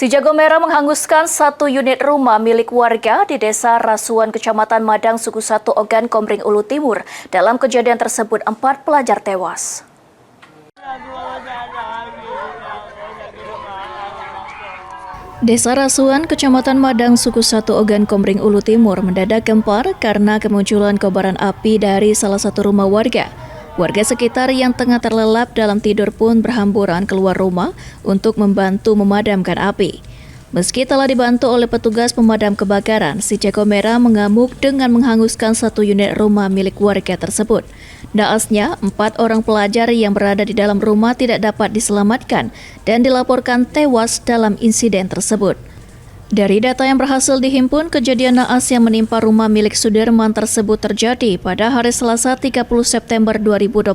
Si Jago Merah menghanguskan satu unit rumah milik warga di Desa Rasuan, Kecamatan Madang, Suku 1 Ogan, Komering Ulu Timur. Dalam kejadian tersebut, 4 pelajar tewas. Desa Rasuan, Kecamatan Madang, Suku 1 Ogan, Komering Ulu Timur mendadak gempar karena kemunculan kobaran api dari salah satu rumah warga. Warga sekitar yang tengah terlelap dalam tidur pun berhamburan keluar rumah untuk membantu memadamkan api. Meski telah dibantu oleh petugas pemadam kebakaran, si Jago Merah mengamuk dengan menghanguskan satu unit rumah milik warga tersebut. Naasnya, 4 orang pelajar yang berada di dalam rumah tidak dapat diselamatkan dan dilaporkan tewas dalam insiden tersebut. Dari data yang berhasil dihimpun, kejadian naas yang menimpa rumah milik Sudirman tersebut terjadi pada hari Selasa 30 September 2025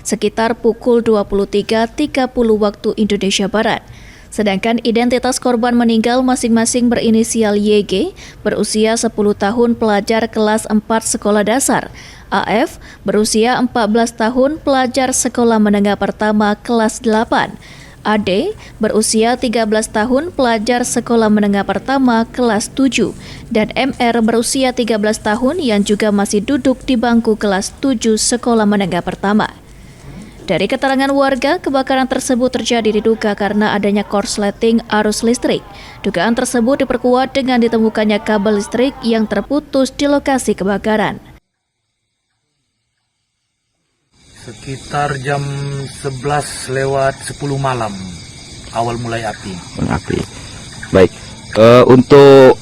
sekitar pukul 23.30 waktu Indonesia Barat. Sedangkan identitas korban meninggal masing-masing berinisial YG, berusia 10 tahun pelajar kelas 4 sekolah dasar, AF, berusia 14 tahun pelajar sekolah menengah pertama kelas 8, AD, berusia 13 tahun pelajar sekolah menengah pertama kelas 7, dan MR berusia 13 tahun yang juga masih duduk di bangku kelas 7 sekolah menengah pertama. Dari keterangan warga, kebakaran tersebut terjadi diduga karena adanya korsleting arus listrik. Dugaan tersebut diperkuat dengan ditemukannya kabel listrik yang terputus di lokasi kebakaran. Sekitar jam 11 lewat 10 malam awal mulai api. Baik. Untuk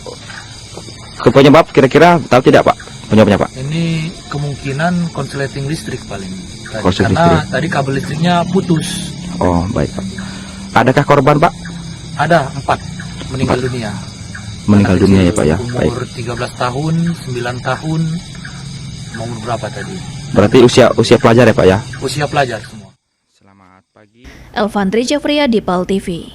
penyebab kira-kira tahu tidak Pak? Penyebabnya Pak? Ini kemungkinan konsleting listrik paling. Karena tadi kabel listriknya putus. Oh baik Pak. Adakah korban Pak? Ada 4 meninggal dunia. Meninggal dunia ya Pak ya. Umur 13 tahun, 9 tahun, umur berapa tadi? Berarti usia pelajar ya Pak ya? Usia pelajar semua. Selamat pagi. Elvandri Jafriyadi, PAL TV.